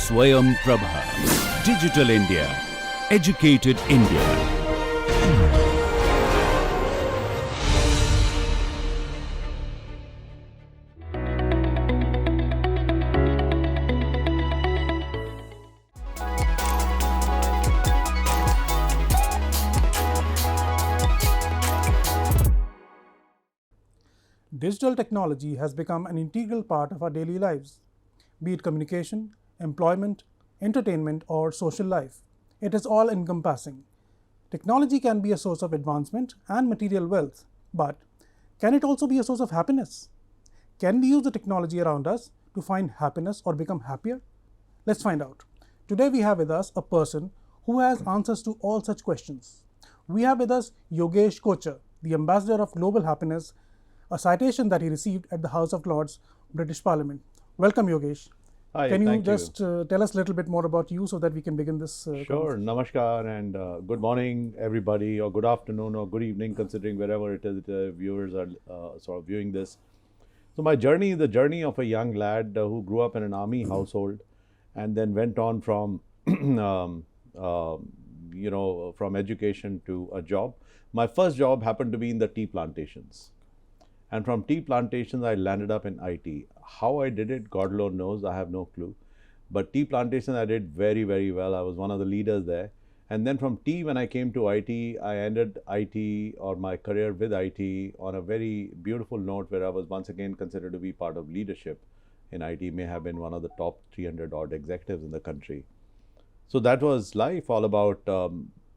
Swayam Prabha. Digital India. Educated India. Digital technology has become an integral part of our daily lives, be it communication, employment, entertainment, or social life. It is all encompassing. Technology can be a source of advancement and material wealth, but can it also be a source of happiness? Can we use the technology around us to find happiness or become happier? Let's find out. Today we have with us a person who has answers to all such questions. We have with us Yogesh Kochar, the Ambassador of Global Happiness, a citation that he received at the House of Lords, British Parliament. Welcome, Yogesh. Hi, can you thank just tell us a little bit more about you so that we can begin this Sure. Namaskar and good morning, everybody, or good afternoon or good evening, considering wherever it is the viewers are sort of viewing this. So my journey is the journey of a young lad who grew up in an army household and then went on from, from education to a job. My first job happened to be in the tea plantations. And from tea plantations, I landed up in IT. How I did it, God alone knows, I have no clue. But tea plantations, I did very, very well. I was one of the leaders there. And then from tea, when I came to IT, I ended IT or my career with IT on a very beautiful note where I was once again considered to be part of leadership in IT, may have been one of the top 300 odd executives in the country. So that was life, all about,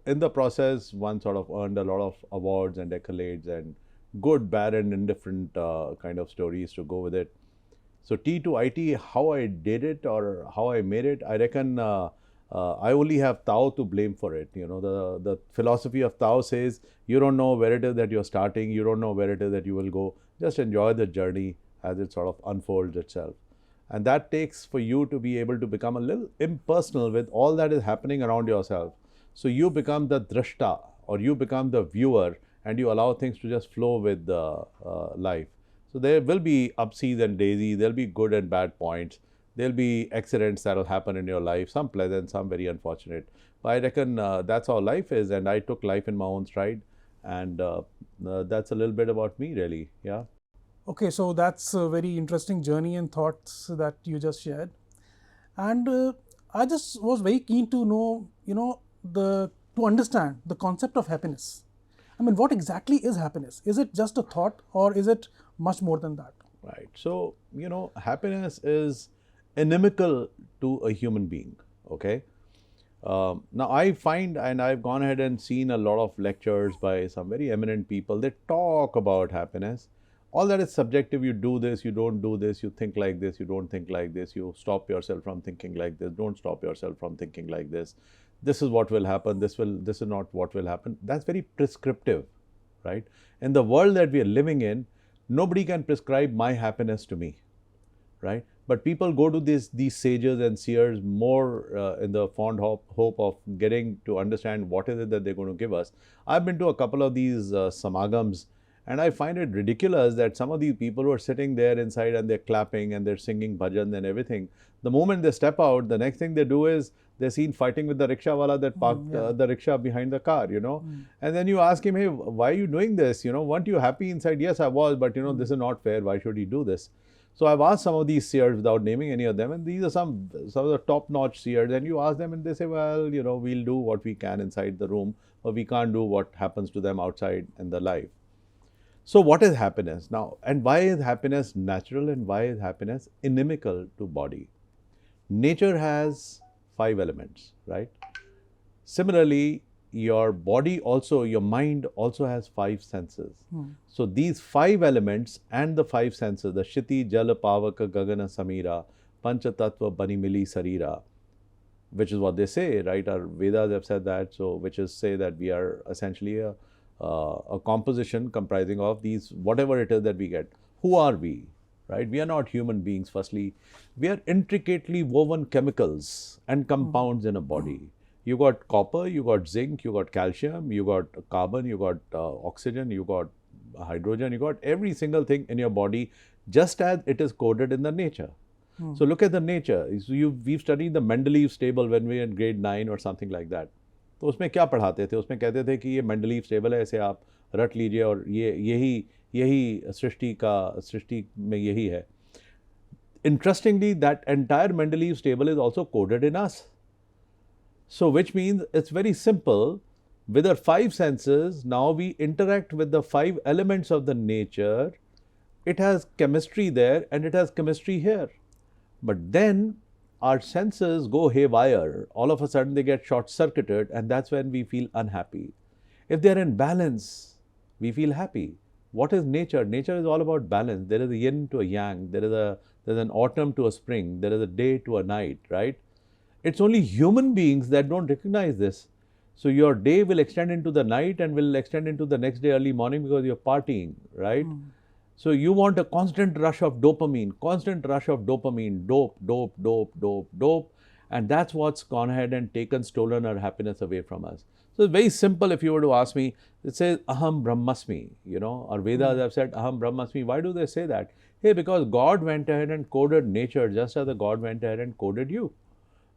in the process, one sort of earned a lot of awards and accolades and good, bad, and indifferent kind of stories to go with it. So T to IT, how I did it or how I made it, I reckon I only have Tao to blame for it. You know, the philosophy of Tao says, you don't know where it is that you're starting, you don't know where it is that you will go. Just enjoy the journey as it sort of unfolds itself. And that takes for you to be able to become a little impersonal with all that is happening around yourself. So you become the drashta or you become the viewer and you allow things to just flow with life. So there will be upsies and daisies, there'll be good and bad points, there'll be accidents that will happen in your life, some pleasant, some very unfortunate. But I reckon that's how life is, and I took life in my own stride, and that's a little bit about me, really. Yeah. Okay, so that's a very interesting journey and thoughts that you just shared. And I just was very keen to know, to understand the concept of happiness. I mean, what exactly is happiness? Is it just a thought or is it much more than that? Right. So, happiness is inimical to a human being. Okay. Now, I find, and I've gone ahead and seen a lot of lectures by some very eminent people, they talk about happiness. All that is subjective. You do this, you don't do this, you think like this, you don't think like this, you stop yourself from thinking like this, don't stop yourself from thinking like this. This is what will happen, this is not what will happen. That's very prescriptive, right? In the world that we are living in, nobody can prescribe my happiness to me, right? But people go to these sages and seers more in the fond hope of getting to understand what is it that they're going to give us. I've been to a couple of these samagams, and I find it ridiculous that some of these people who are sitting there inside and they're clapping and they're singing bhajans and everything, the moment they step out, the next thing they do is they're seen fighting with the rickshawala that parked the rickshaw behind the car, And then you ask him, hey, why are you doing this? Weren't you happy inside? Yes, I was, but this is not fair. Why should he do this? So I've asked some of these seers without naming any of them, and these are some of the top-notch seers, and you ask them and they say, well, we'll do what we can inside the room, but we can't do what happens to them outside in the life. So what is happiness now, and why is happiness natural and why is happiness inimical to body? Nature has 5 elements, right? Similarly, your body also, your mind also has 5 senses. So these 5 elements and the 5 senses, the Shiti, Jala, Pavaka, Gagana, Samira, Pancha Tattva, Banimili, Sarira, which is what they say, right? Our Vedas have said that, so which is say that we are essentially a composition comprising of these, whatever it is that we get. Who are we, right? We are not human beings, firstly. We are intricately woven chemicals and compounds in a body. You got copper, you got zinc, you got calcium, you got carbon, you got oxygen, you got hydrogen, you got every single thing in your body just as it is coded in the nature. So look at the nature. So we've studied the Mendeleev's table when we were in grade 9 or something like that. तो उसमें क्या पढ़ाते थे? उसमें कहते थे कि ये मेंडलीव्स टेबल है, ऐसे आप रट लीजिए और यही सृष्टि में यही है. Interestingly, that entire Mendeleev's table is also coded in us. So which means it's very simple. With our 5 senses, now we interact with the 5 elements of the nature. It has chemistry there and it has chemistry here. But then our senses go haywire. All of a sudden they get short-circuited, and that's when we feel unhappy. If they are in balance, we feel happy. What is nature? Nature is all about balance. There is a yin to a yang. There's an autumn to a spring. There is a day to a night, right? It's only human beings that don't recognize this. So your day will extend into the night and will extend into the next day early morning because you're partying, right? So you want a constant rush of dopamine, dope. And that's what's gone ahead and stolen our happiness away from us. So it's very simple. If you were to ask me, it says Aham Brahmasmi, or Vedas have said Aham Brahmasmi. Why do they say that? Hey, because God went ahead and coded nature just as the God went ahead and coded you.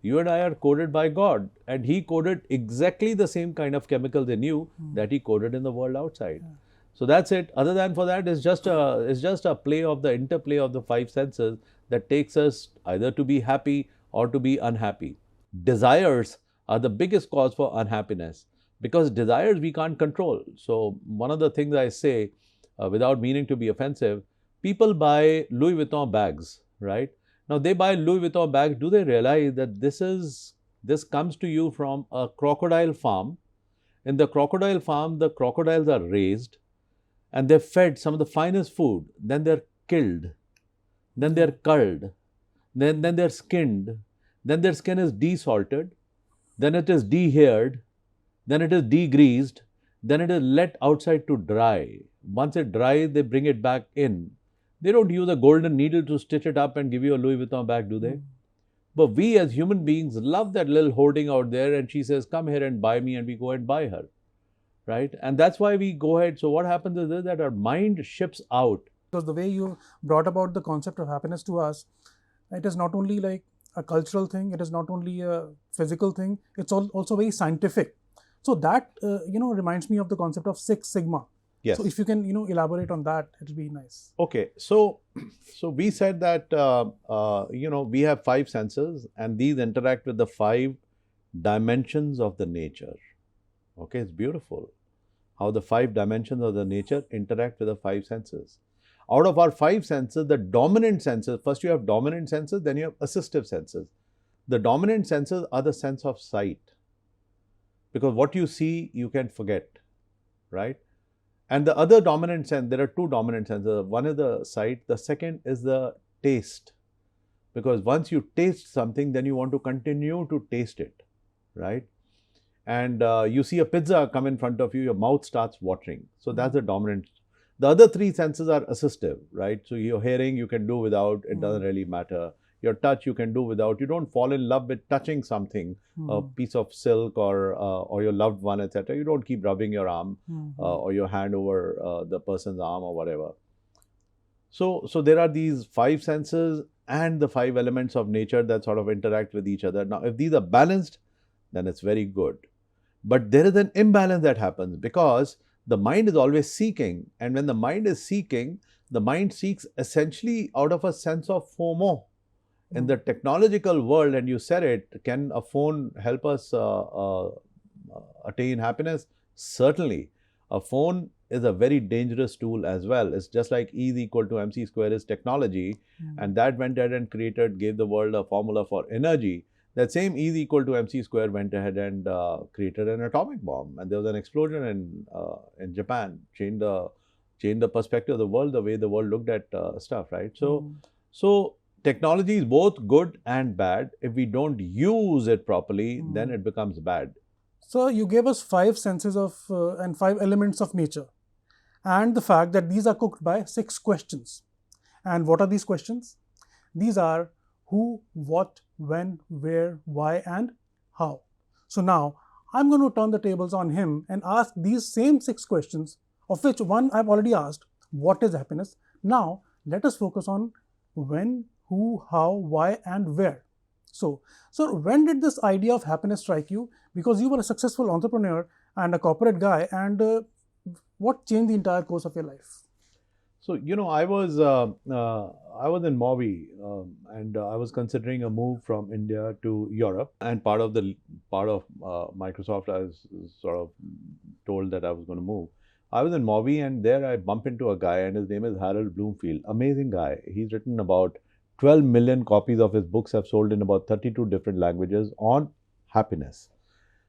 You and I are coded by God, and He coded exactly the same kind of chemicals in you that He coded in the world outside. So that's it. Other than for that, it's just a play of the interplay of the 5 senses that takes us either to be happy or to be unhappy. Desires are the biggest cause for unhappiness because desires we can't control. So one of the things I say, without meaning to be offensive, people buy Louis Vuitton bags, right? Now they buy Louis Vuitton bags. Do they realize that this comes to you from a crocodile farm? In the crocodile farm, the crocodiles are raised and they're fed some of the finest food. Then they're killed. Then they're culled. Then they're skinned. Then their skin is desalted. Then it is de-haired. Then it is degreased. Then it is let outside to dry. Once it dries, they bring it back in. They don't use a golden needle to stitch it up and give you a Louis Vuitton bag, do they? But we as human beings love that little hoarding out there, and she says, come here and buy me, and we go and buy her, right? And that's why we go ahead. So what happens is that our mind ships out. Because the way you brought about the concept of happiness to us, it is not only like a cultural thing, it is not only a physical thing, it's also very scientific. So that, reminds me of the concept of 6 Sigma. Yes. So if you can, elaborate on that, it'll be nice. Okay. So we said that, we have 5 senses and these interact with the 5 dimensions of the nature. Okay. It's beautiful how the 5 dimensions of the nature interact with the 5 senses. Out of our 5 senses, the dominant senses, first you have dominant senses, then you have assistive senses. The dominant senses are the sense of sight. Because what you see, you can forget, right? And the other dominant sense, there are 2 dominant senses. One is the sight, the second is the taste. Because once you taste something, then you want to continue to taste it, right? And you see a pizza come in front of you, your mouth starts watering. So that's the dominant. The other 3 senses are assistive, right? So your hearing you can do without, it doesn't really matter. Your touch you can do without. You don't fall in love with touching something, a piece of silk or your loved one, etc. You don't keep rubbing your arm or your hand over the person's arm or whatever. So there are these 5 senses and the 5 elements of nature that sort of interact with each other. Now, if these are balanced, then it's very good. But there is an imbalance that happens because the mind is always seeking. And when the mind is seeking, the mind seeks essentially out of a sense of FOMO. In the technological world, and you said it, can a phone help us attain happiness? Certainly. A phone is a very dangerous tool as well. It's just like E is equal to mc square is technology, and that went ahead and gave the world a formula for energy. That same E is equal to mc square went ahead and created an atomic bomb, and there was an explosion in Japan, changed the perspective of the world, the way the world looked at stuff, right? So technology is both good and bad. If we don't use it properly, then it becomes bad. So you gave us 5 senses of and 5 elements of nature, and the fact that these are cooked by 6 questions. And what are these questions? These are who, what, when, where, why, and how. So now I'm going to turn the tables on him and ask these same 6 questions, of which one I've already asked, what is happiness? Now let us focus on when, who, how, why, and where. So, sir, when did this idea of happiness strike you? Because you were a successful entrepreneur and a corporate guy, and what changed the entire course of your life? So, I was in Maui, and I was considering a move from India to Europe. And part of Microsoft, I was sort of told that I was going to move. I was in Maui, and there I bumped into a guy, and his name is Harold Bloomfield. Amazing guy. He's written about 12 million copies of his books have sold in about 32 different languages on happiness.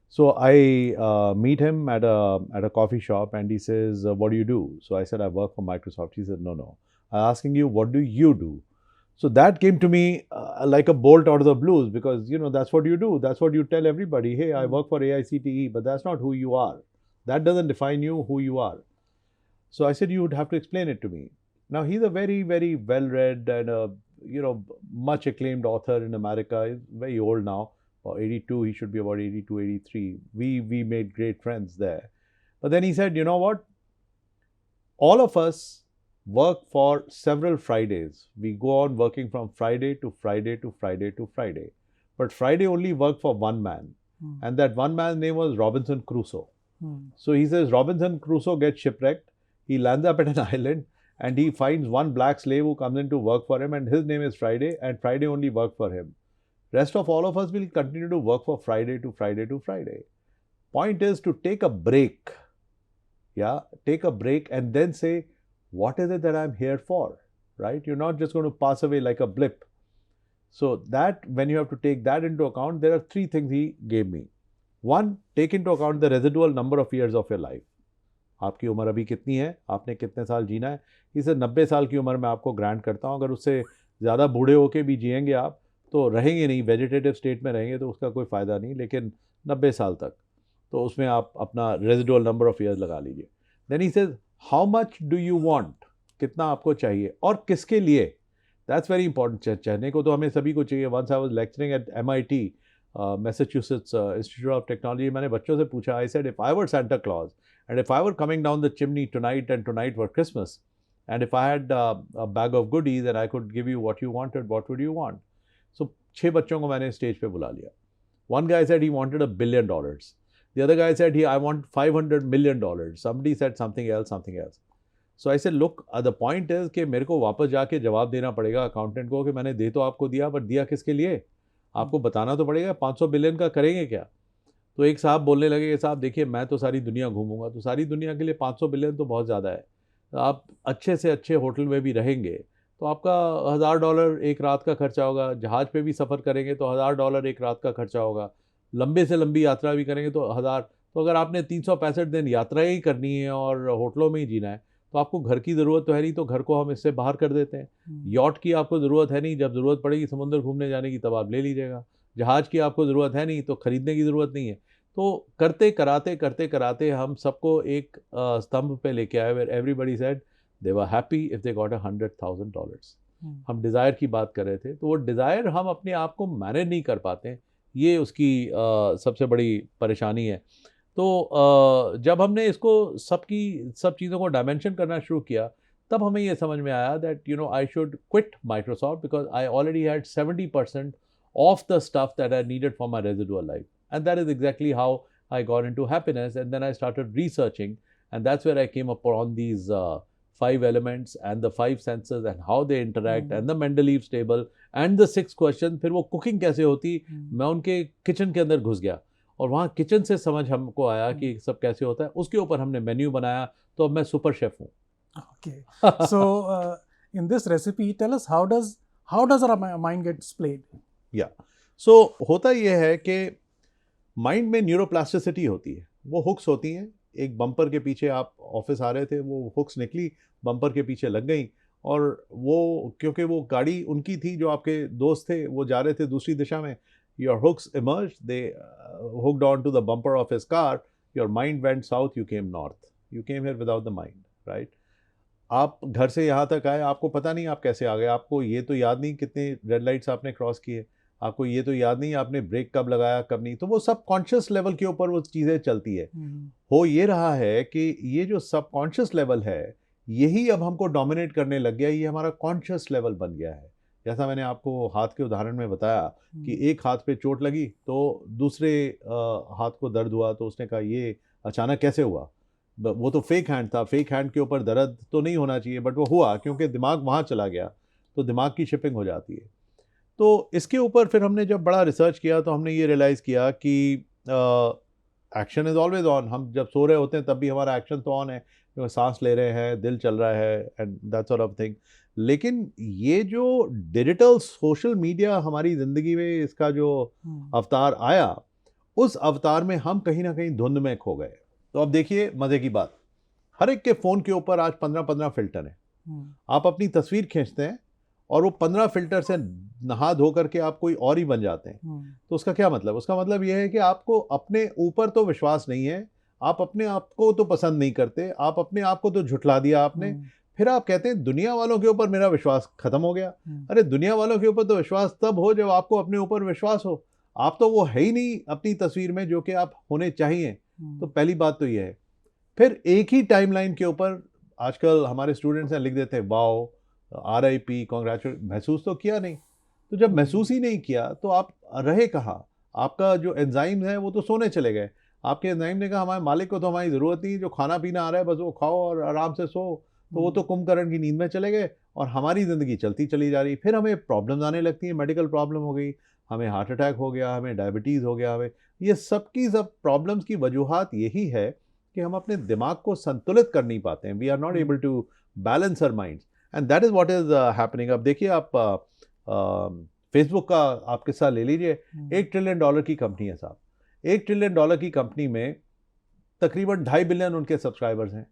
So I meet him at a coffee shop, and he says, "What do you do?" So I said, "I work for Microsoft." He said, "No. I'm asking you, what do you do?" So that came to me like a bolt out of the blues, because that's what you do. That's what you tell everybody. Hey, I work for AICTE, but that's not who you are. That doesn't define you, who you are. So I said, you would have to explain it to me. Now he's a very, very well-read and much acclaimed author in America. He's very old now. 82, he should be about 82, 83. We made great friends there. But then he said, you know what? All of us work for several Fridays. We go on working from Friday to Friday to Friday to Friday. But Friday only worked for one man. And that one man's name was Robinson Crusoe. So he says Robinson Crusoe gets shipwrecked. He lands up at an island, and he finds one black slave who comes in to work for him, and his name is Friday, and Friday only worked for him. Rest of all of us will continue to work for Friday to Friday to Friday. Point is to take a break. Yeah, take a break and then say, what is it that I'm here for? Right? You're not just going to pass away like a blip. So that, when you have to take that into account, there are three things he gave me. One, take into account the residual number of years of your life. आपकी उम्र अभी कितनी है, आपने कितने साल जीना है. इसे 90 साल की उम्र में आपको ग्रांट करता हूँ. अगर उससे ज़्यादा बूढ़े होके भी जिएंगे आप, तो रहेंगे नहीं, वेजिटेटिव स्टेट में रहेंगे, तो उसका कोई फ़ायदा नहीं. लेकिन 90 साल तक, तो उसमें आप अपना रेजिडुअल नंबर ऑफ ईयर्स लगा लीजिए. Then he says, how much do you want, कितना आपको चाहिए और किसके लिए. That's very important. चाहने को तो हमें सभी को चाहिए. Once I was lecturing at MIT, Massachusetts Institute of Technology. मैंने बच्चों से पूछा, I said, if I were Santa Claus and if I were coming down the chimney tonight and tonight were Christmas, and if I had a bag of goodies and I could give you what you wanted, what would you want? So 6 बच्चों को मैंने stage पे बुला लिया. One guy said he wanted $1 billion. The other guy said, I want $500 million. Somebody said something else. So I said, look, the point is कि मेरे को वापस जाके जवाब देना पड़ेगा अकाउंटेंट को कि मैंने दे तो आपको दिया, पर दिया किसके लिए. आपको बताना तो पड़ेगा. 500 बिलियन का करेंगे क्या. तो एक साहब बोलने लगे कि साहब देखिए, मैं तो सारी दुनिया घूमूंगा. तो सारी दुनिया के लिए 500 बिलियन तो बहुत ज़्यादा है. आप अच्छे से अच्छे होटल में भी रहेंगे तो आपका $1000 एक रात का खर्चा होगा. जहाज़ पे भी सफ़र करेंगे तो $1000 एक रात का खर्चा होगा. लंबे से लंबी यात्रा भी करेंगे तो 1000. तो अगर आपने 365 दिन यात्राएँ ही करनी है और होटलों में ही जीना है, तो आपको घर की ज़रूरत तो है नहीं, तो घर को हम इससे बाहर कर देते हैं. यॉट की आपको ज़रूरत है नहीं, जब ज़रूरत पड़ेगी समुद्र घूमने जाने की तब आप ले लीजिएगा. जहाज़ की आपको ज़रूरत है नहीं, तो ख़रीदने की ज़रूरत नहीं है. तो करते कराते हम सबको एक स्तंभ पे लेके आए, where everybody said they were happy if they got $100,000. हम डिज़ायर की बात कर रहे थे, तो वो डिज़ायर हम अपने आप को मैनेज नहीं कर पाते हैं. ये उसकी सबसे बड़ी परेशानी है. तो जब हमने इसको सब चीज़ों को डायमेंशन करना शुरू किया, तब हमें ये समझ में आया that I should quit Microsoft because I already had 70% of the stuff that I needed for my residual life. And that is exactly how I got into happiness. And then I started researching, and that's where I came upon these 5 elements and the 5 senses and how they interact and the Mendeleev's table and the 6 questions. फिर वो cooking कैसे होती, मैं उनके kitchen के अंदर घुस गया और वहाँ किचन से समझ हमको आया कि सब कैसे होता है. उसके ऊपर हमने मेन्यू बनाया, तो अब मैं सुपर शेफ हूँ. Okay. So in this recipe, tell us how does our mind get played? Yeah. So होता ये है कि माइंड में न्यूरोप्लास्टिसिटी होती है. वो हुक्स होती हैं. एक बम्पर के पीछे आप ऑफिस आ रहे थे, वो हुक्स निकली, बम्पर के पीछे लग गई, और वो क्योंकि वो गाड़ी उनकी थी, जो आपके दोस्त थे, वो जा रहे थे दूसरी दिशा में. Your hooks emerged, they hooked on to the bumper of his car. Your mind went south, you came north. You came here without the mind, right. आप घर से यहाँ तक आए, आपको पता नहीं आप कैसे आ गए. आपको ये तो याद नहीं कितने रेड लाइट्स आपने क्रॉस किए. आपको ये तो याद नहीं आपने ब्रेक कब लगाया, कब नहीं. तो वो सब कॉन्शियस लेवल के ऊपर वो चीज़ें चलती है. हो ये रहा है कि ये जो सबकॉन्शियस लेवल है, यही अब हमको डोमिनेट करने लग गया. ये हमारा कॉन्शियस लेवल बन गया है. जैसा मैंने आपको हाथ के उदाहरण में बताया कि एक हाथ पे चोट लगी तो दूसरे हाथ को दर्द हुआ, तो उसने कहा ये अचानक कैसे हुआ, वो तो फेक हैंड था, फेक हैंड के ऊपर दर्द तो नहीं होना चाहिए, बट वो हुआ क्योंकि दिमाग वहाँ चला गया, तो दिमाग की शिपिंग हो जाती है। तो इसके ऊपर फिर हमने जब बड़ा रिसर्च किया तो हमने ये रियलाइज़ किया कि एक्शन इज़ ऑलवेज ऑन। हम जब सो रहे होते हैं तब भी हमारा एक्शन तो ऑन है, क्योंकि सांस ले रहे हैं, दिल चल रहा है and that sort of thing. लेकिन ये जो डिजिटल सोशल मीडिया हमारी ज़िंदगी में इसका जो अवतार आया, उस अवतार में हम कहीं ना कहीं धुंध में खो गए। तो अब देखिए मज़े की बात, हर एक के फ़ोन के ऊपर आज 15-15 फ़िल्टर हैं। आप अपनी तस्वीर खींचते हैं और वो 15 फ़िल्टर से नहा धो करके आप कोई और ही बन जाते हैं। तो उसका क्या मतलब? उसका मतलब ये है कि आपको अपने ऊपर तो विश्वास नहीं है, आप अपने आप को तो पसंद नहीं करते, आप अपने आप को तो झुठला दिया आपने। फिर आप कहते हैं दुनिया वालों के ऊपर मेरा विश्वास खत्म हो गया। अरे दुनिया वालों के ऊपर तो विश्वास तब हो जब आपको अपने ऊपर विश्वास हो। आप तो वो है ही नहीं अपनी तस्वीर में जो कि आप होने चाहिए। तो पहली बात तो ये है। फिर एक ही टाइमलाइन के ऊपर आजकल हमारे स्टूडेंट्स हैं लिख देते हैं वाओ, RIP, कॉन्ग्रेचुलेट। महसूस तो किया नहीं। तो जब महसूस ही नहीं किया तो आप रहे कहाँ? आपका जो एंजाइम है वो तो सोने चले गए। आपके एंजाइम ने कहा हमारे मालिक को तो हमारी ज़रूरत नहीं, जो खाना पीना आ रहा है बस वो खाओ और आराम से सो। तो वो तो कुंभकर्ण की नींद में चले गए और हमारी ज़िंदगी चलती चली जा रही। फिर हमें प्रॉब्लम्स आने लगती हैं, मेडिकल प्रॉब्लम हो गई, हमें हार्ट अटैक हो गया, हमें डायबिटीज़ हो गया, हमें ये सब की सब प्रॉब्लम्स की वजूहात यही है कि हम अपने दिमाग को संतुलित कर नहीं पाते हैं। We are not able to balance our minds and that is what is happening. अब देखिए आप फेसबुक का आप किस्सा ले लीजिए। $1 ट्रिलियन की कंपनी है साहब। $1 ट्रिलियन की कंपनी में तकरीबन 2.5 बिलियन उनके सब्सक्राइबर्स हैं।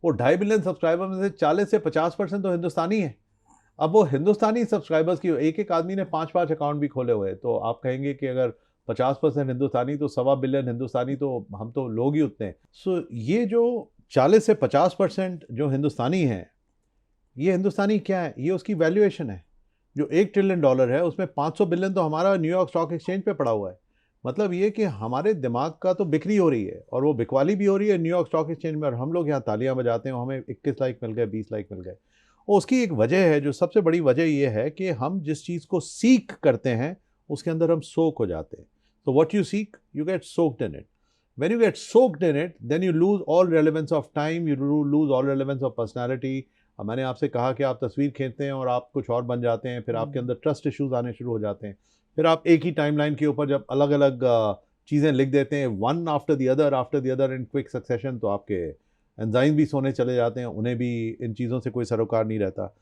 वो 2.5 बिलियन सब्सक्राइबर में से 40 से 50% तो हिंदुस्तानी है। अब वो हिंदुस्तानी सब्सक्राइबर्स की एक एक आदमी ने 5-5 अकाउंट भी खोले हुए हैं। तो आप कहेंगे कि अगर 50% हिंदुस्तानी तो 1.25 बिलियन हिंदुस्तानी, तो हम तो लोग ही उतने हैं। सो ये जो 40 से 50% जो हिंदुस्तानी हैं, ये हिंदुस्तानी क्या है? ये उसकी वैल्यूएशन है। जो $1 ट्रिलियन है उसमें 500 बिलियन तो हमारा न्यूयॉर्क स्टॉक एक्सचेंज पे पड़ा हुआ है। मतलब ये कि हमारे दिमाग का तो बिक्री हो रही है और वो बिकवाली भी हो रही है न्यूयॉर्क स्टॉक एक्सचेंज में, और हम लोग यहाँ तालियां बजाते हैं, हमें 21 लाख मिल गए, 20 लाख मिल गए। और उसकी एक वजह है, जो सबसे बड़ी वजह ये है कि हम जिस चीज़ को सीख करते हैं उसके अंदर हम सोक हो जाते हैं। तो what you seek you get soaked in it. When you get soaked in it then you lose all relevance of time, you lose all relevance of personality. मैंने आपसे कहा कि आप तस्वीर खींचते हैं और आप कुछ और बन जाते हैं, फिर आपके अंदर ट्रस्ट इश्यूज आने शुरू हो जाते हैं। फिर आप एक ही टाइमलाइन के ऊपर जब अलग अलग चीज़ें लिख देते हैं one after the other in quick succession, तो आपके एंजाइम भी सोने चले जाते हैं, उन्हें भी इन चीज़ों से कोई सरोकार नहीं रहता।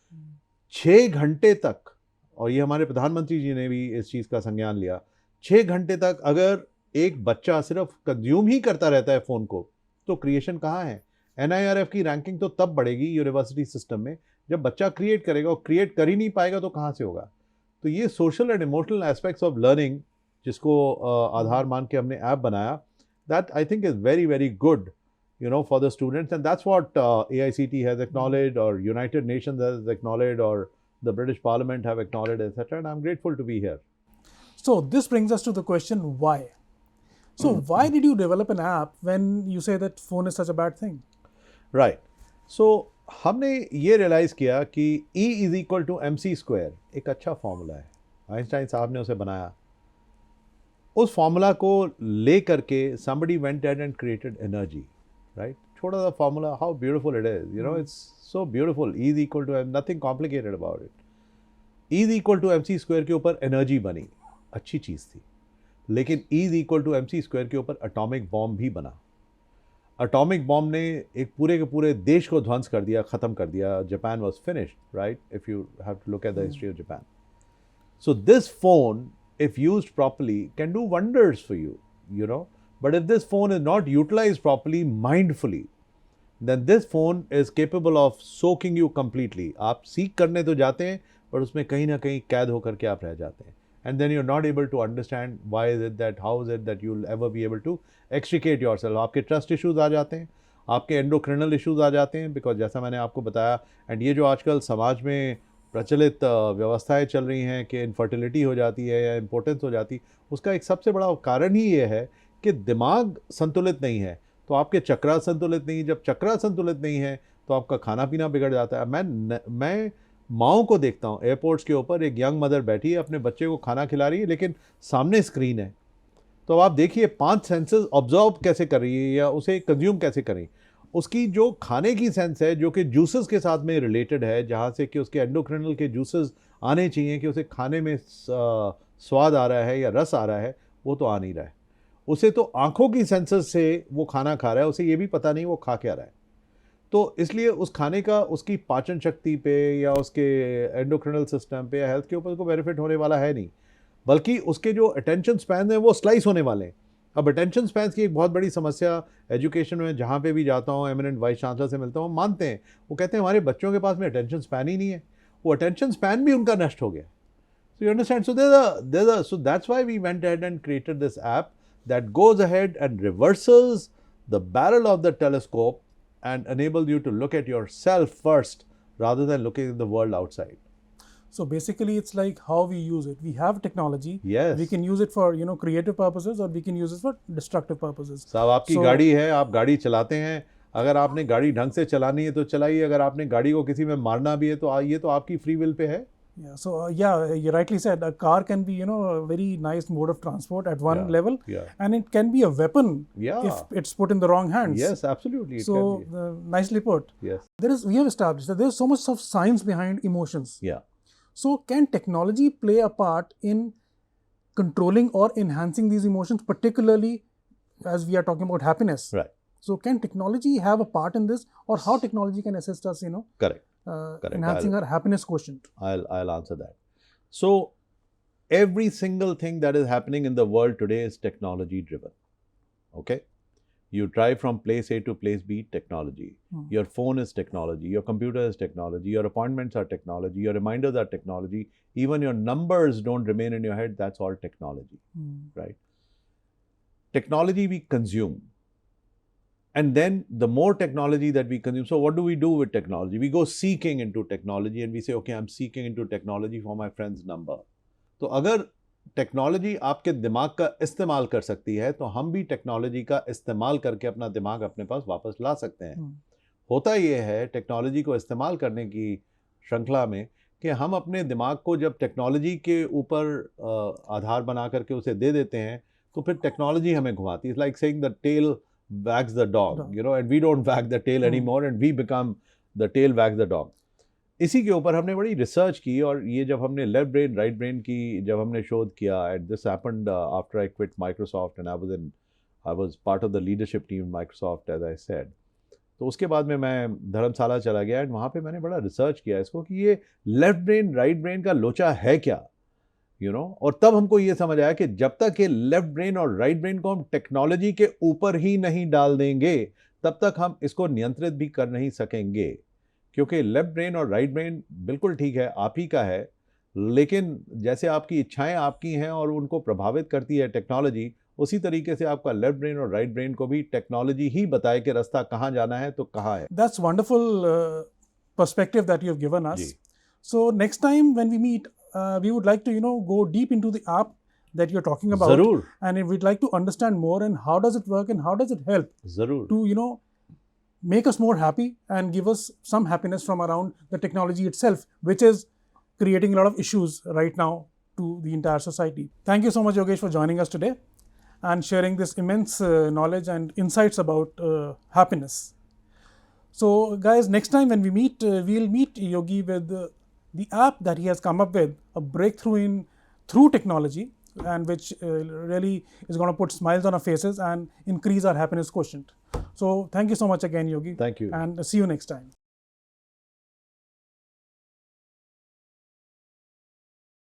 6 घंटे तक, और ये हमारे प्रधानमंत्री जी ने भी इस चीज़ का संज्ञान लिया, 6 घंटे तक अगर एक बच्चा सिर्फ कंज्यूम ही करता रहता है फ़ोन को, तो क्रिएशन कहाँ है? NIRF की रैंकिंग तो तब बढ़ेगी यूनिवर्सिटी सिस्टम में जब बच्चा क्रिएट करेगा, और क्रिएट कर ही नहीं पाएगा तो कहाँ से होगा? तो ये social and emotional aspects of learning, जिसको आधार मान के हमने ऐप बनाया, that I think is very very good for the students, and that's what AICT has acknowledged, or United Nations has acknowledged, or the British Parliament have acknowledged, etc. And I'm grateful to be here. So this brings us to the question why. So why did you develop an app when you say that phone is such a bad thing? Right. So हमने ये realise किया कि E = mc² एक अच्छा formula है। Einstein साहब ने उसे बनाया। उस फॉर्मूला को ले करके somebody went ahead and created energy. Right? छोटा सा formula, how beautiful it is. It's so beautiful. E = nothing complicated about it. E = mc² के ऊपर एनर्जी बनी, अच्छी चीज़ थी। लेकिन E = mc² के ऊपर एटॉमिक बॉम्ब भी बना। एटॉमिक बॉम्ब ने एक पूरे के पूरे देश को ध्वंस कर दिया, ख़त्म कर दिया। Japan was finished, right? If you have to look at the history of Japan. So this phone, if used properly, can do wonders for you. But if this phone is not utilized properly, mindfully, then this phone is capable of soaking you completely. आप सीख करने तो जाते हैं, पर उसमें कहीं ना कहीं कैद होकर के आप रह जाते हैं. And then you're not able to understand why is it that, how is it that you'll ever be able to extricate yourself. आपके trust issues आ जाते हैं, आपके endocrine issues आ जाते हैं, because जैसा मैंने आपको बताया, and ये जो आजकल समाज में प्रचलित व्यवस्थाएं चल रही हैं कि इनफर्टिलिटी हो जाती है या इम्पोर्टेंस हो जाती, उसका एक सबसे बड़ा कारण ही ये है कि दिमाग संतुलित नहीं है, तो आपके चक्रा संतुलित नहीं, जब चक्रा संतुलित नहीं है तो आपका खाना पीना बिगड़ जाता है। मैं माओं को देखता हूँ एयरपोर्ट्स के ऊपर, एक यंग मदर बैठी है, अपने बच्चे को खाना खिला रही है, लेकिन सामने स्क्रीन है। तो आप देखिए 5 सेंसेस ऑब्जर्व कैसे कर रही है या उसे कंज्यूम कैसे कर रही है। उसकी जो खाने की सेंस है, जो कि जूसेस के साथ में रिलेटेड है, जहाँ से कि उसके एंडोक्रिनल के जूसेस आने चाहिए कि उसे खाने में स्वाद आ रहा है या रस आ रहा है, वो तो आ नहीं रहा है। उसे तो आंखों की सेंसेस से वो खाना खा रहा है, उसे ये भी पता नहीं वो खा क्या रहा है। तो इसलिए उस खाने का उसकी पाचन शक्ति पे या उसके एंडोक्रिनल सिस्टम पे या हेल्थ के ऊपर को बेनिफिट होने वाला है नहीं, बल्कि उसके जो अटेंशन स्पैन है वो स्लाइस होने वाले हैं। अब अटेंशन स्पैन की एक बहुत बड़ी समस्या एजुकेशन में, जहाँ पे भी जाता हूँ, एमिनेंट वाइस चांसलर से मिलता हूँ, मानते हैं, वो कहते हैं हमारे बच्चों के पास में अटेंशन स्पैन ही नहीं है। वो अटेंशन स्पैन भी उनका नष्ट हो गया। So you understand? So that's why we went ahead and created this app that goes ahead and reverses the barrel of the telescope and enables you to look at yourself first rather than looking at the world outside. So basically, it's like how we use it. We have technology. Yes. We can use it for creative purposes, or we can use it for destructive purposes. साहब, आपकी गाड़ी है, आप गाड़ी चलाते हैं, अगर आपने गाड़ी ढंग से चलानी है तो चलाइए, अगर आपने गाड़ी को किसी में मारना भी है तो ये तो आपकी फ्री विल पे है। Yeah. So you rightly said a car can be a very nice mode of transport at one level, and it can be a weapon if it's put in the wrong hands. Yes, absolutely. It so can be. Nicely put. Yes. We have established that there's so much of science behind emotions. Yeah. So can technology play a part in controlling or enhancing these emotions, particularly as we are talking about happiness? Right. So can technology have a part in this, or how technology can assist us, Correct. enhancing our happiness quotient? I'll answer that. So every single thing that is happening in the world today is technology driven. Okay? You drive from place A to place B, technology. Your phone is technology. Your computer is technology. Your appointments are technology. Your reminders are technology. Even your numbers don't remain in your head. That's all technology. Right? Technology we consume. And then the more technology that we consume, so what do we do with technology? We go seeking into technology and we say, okay, I'm seeking into technology for my friend's number. तो अगर technology आपके दिमाग का इस्तेमाल कर सकती है, तो हम भी टेक्नोलॉजी का इस्तेमाल करके अपना दिमाग अपने पास वापस ला सकते हैं। होता यह है टेक्नोलॉजी को इस्तेमाल करने की श्रृंखला में कि हम अपने दिमाग को जब टेक्नोलॉजी के ऊपर आधार बना करके उसे दे देते हैं, तो फिर टेक्नोलॉजी हमें घुमाती है। It's like saying the tail wags the dog, and we don't wag the tail anymore and we become the tail wags the dog. इसी के ऊपर हमने बड़ी रिसर्च की, और ये जब हमने लेफ्ट ब्रेन राइट ब्रेन की जब हमने शोध किया, and this happened after I quit Microsoft and I was part of the leadership team Microsoft as I said. तो उसके बाद में मैं धर्मशाला चला गया एंड वहाँ पे मैंने बड़ा रिसर्च किया इसको कि ये लेफ्ट ब्रेन राइट ब्रेन का लोचा है क्या, और तब हमको ये समझ आया कि जब तक ये लेफ्ट ब्रेन और राइट ब्रेन को हम टेक्नोलॉजी के ऊपर ही नहीं डाल देंगे, तब तक हम इसको नियंत्रित भी कर नहीं सकेंगे। क्योंकि लेफ्ट ब्रेन और राइट ब्रेन बिल्कुल ठीक है, आप ही का है, लेकिन जैसे आपकी इच्छाएं आपकी हैं और उनको प्रभावित करती है टेक्नोलॉजी, उसी तरीके से आपका लेफ्ट ब्रेन और राइट ब्रेन को भी टेक्नोलॉजी ही बताए कि रास्ता कहाँ जाना है तो कहाँ है। That's wonderful perspective that you've given us. So next time when we meet, we would like to go deep into the app that you're talking about. Zarur. And we'd like to understand more and how does it work and how does it help Zarur. to make us more happy and give us some happiness from around the technology itself, which is creating a lot of issues right now to the entire society. Thank you so much, Yogesh, for joining us today and sharing this immense knowledge and insights about happiness. So guys, next time when we meet, we'll meet Yogi with the app that he has come up with, a breakthrough through technology, and which really is going to put smiles on our faces and increase our happiness quotient. So thank you so much again, Yogi. Thank you. And see you next time.